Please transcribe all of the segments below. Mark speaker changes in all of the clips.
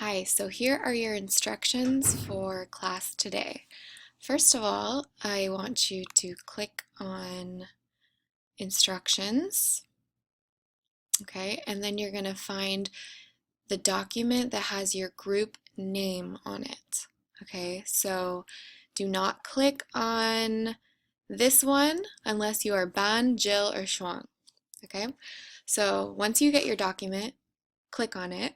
Speaker 1: Hi, so here are your instructions for class today. First of all, I want you to click on instructions, okay, and then you're going to find the document that has your group name on it, okay? So do not click on this one unless you are Ban, Jill, or Shuang, okay? So once you get your document, click on it,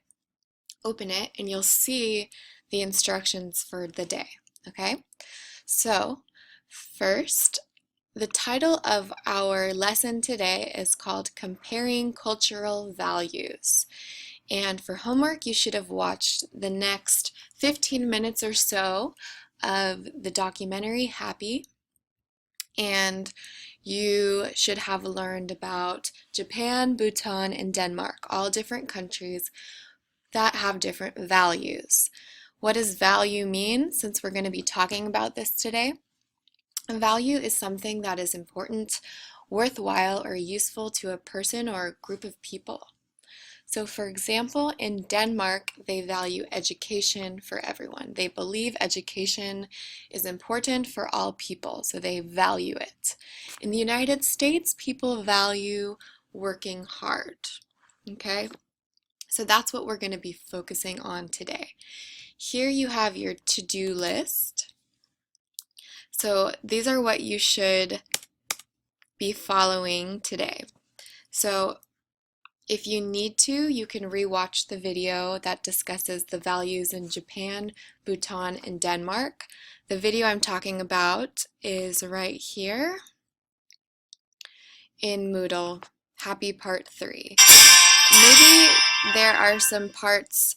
Speaker 1: open it, and you'll see the instructions for the day, okay? So first, the title of our lesson today is called Comparing Cultural Values. And for homework, you should have watched the next 15 minutes or so of the documentary Happy, and you should have learned about Japan, Bhutan, and Denmark, all different countries that have different values. What does value mean, since we're going to be talking about this today? A value is something that is important, worthwhile, or useful to a person or a group of people. So for example, in Denmark, they value education for everyone. They believe education is important for all people, so they value it. In the United States, people value working hard, okay? So that's what we're going to be focusing on today. Here you have your to-do list. So these are what you should be following today. So if you need to, you can rewatch the video that discusses the values in Japan, Bhutan, and Denmark. The video I'm talking about is right here in Moodle, Happy Part 3. Maybe there are some parts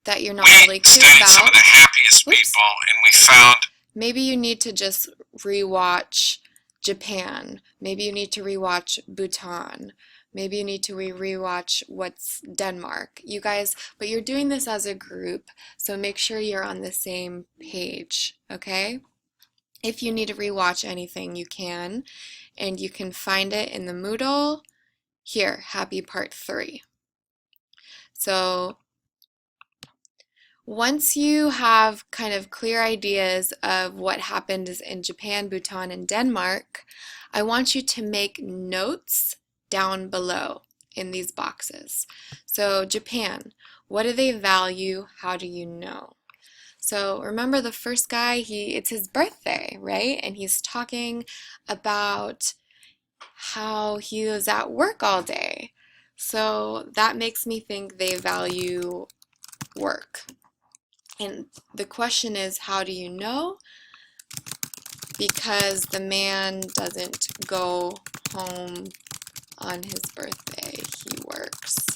Speaker 1: that you're not really clear about.
Speaker 2: We studied some of the happiest people, and we found
Speaker 1: maybe you need to just rewatch Japan. Maybe you need to rewatch Bhutan. Maybe you need to rewatch what's Denmark. You guys, but you're doing this as a group, so make sure you're on the same page, okay? If you need to rewatch anything, you can, and you can find it in the Moodle. Here, Happy Part 3. So once you have kind of clear ideas of what happened in Japan, Bhutan, and Denmark, I want you to make notes down below in these boxes. So Japan, what do they value? How do you know? So remember the first guy, it's his birthday, right? And he's talking about how he was at work all day. So that makes me think they value work. And the question is, how do you know? Because the man doesn't go home on his birthday. He works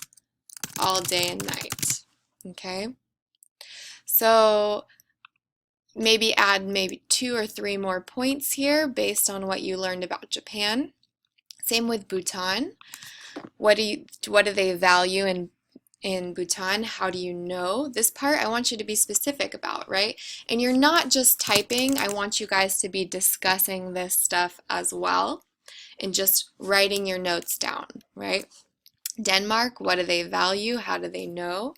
Speaker 1: all day and night. Okay? So maybe add 2 or 3 more points here based on what you learned about Japan. Same with Bhutan. What do they value in Bhutan? How do you know? This part I want you to be specific about, right? And you're not just typing. I want you guys to be discussing this stuff as well and just writing your notes down, right? Denmark, what do they value? How do they know?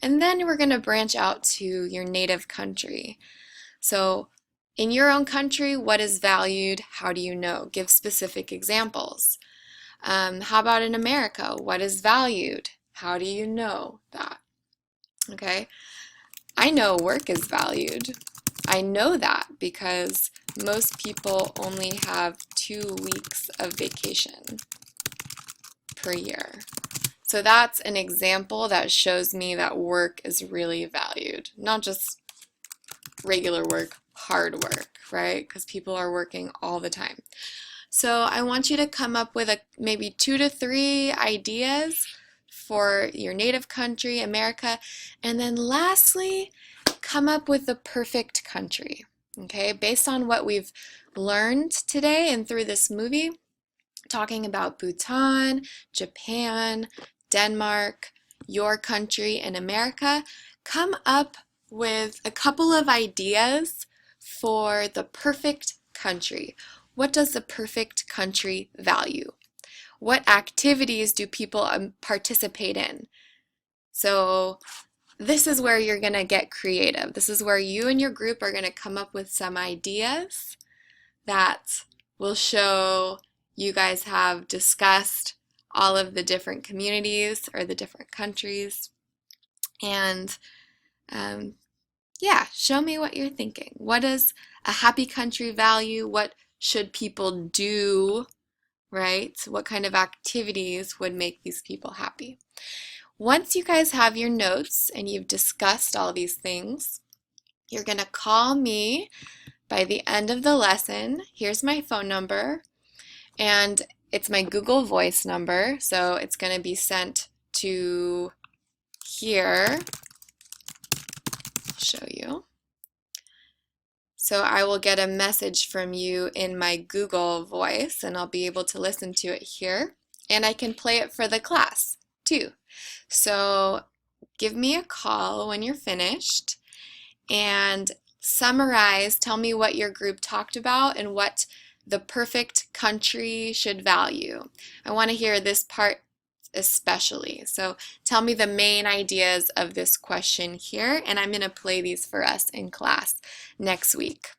Speaker 1: And then we're going to branch out to your native country. So in your own country, what is valued? How do you know? Give specific examples. How about in America? What is valued? How do you know that? Okay, I know work is valued. I know that because most people only have 2 weeks of vacation per year. So that's an example that shows me that work is really valued. Not just regular work, hard work, right? Because people are working all the time. So I want you to come up with maybe 2 to 3 ideas for your native country, America, and then lastly, come up with the perfect country, okay? Based on what we've learned today and through this movie, talking about Bhutan, Japan, Denmark, your country, and America, come up with a couple of ideas for the perfect country. What does the perfect country value? What activities do people participate in? So this is where you're going to get creative. This is where you and your group are going to come up with some ideas that will show you guys have discussed all of the different communities or the different countries. And yeah, show me what you're thinking. What is a happy country value? What should people do, right? What kind of activities would make these people happy? Once you guys have your notes and you've discussed all these things, you're going to call me by the end of the lesson. Here's my phone number, and it's my Google Voice number, so it's going to be sent to here. I'll show you. So I will get a message from you in my Google Voice, and I'll be able to listen to it here, and I can play it for the class too. So give me a call when you're finished and summarize, tell me what your group talked about and what the perfect country should value. I want to hear this part especially. So tell me the main ideas of this question here, and I'm going to play these for us in class next week.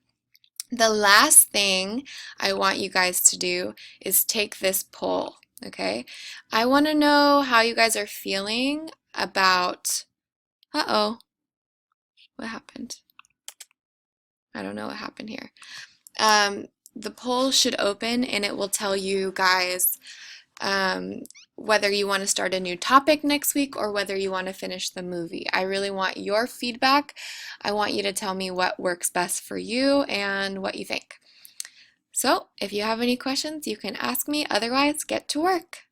Speaker 1: The last thing I want you guys to do is take this poll, okay? I want to know how you guys are feeling about, uh-oh, what happened? I don't know what happened here. The poll should open and it will tell you guys whether you want to start a new topic next week or whether you want to finish the movie. I really want your feedback. I want you to tell me what works best for you and what you think. So if you have any questions, you can ask me. Otherwise, get to work.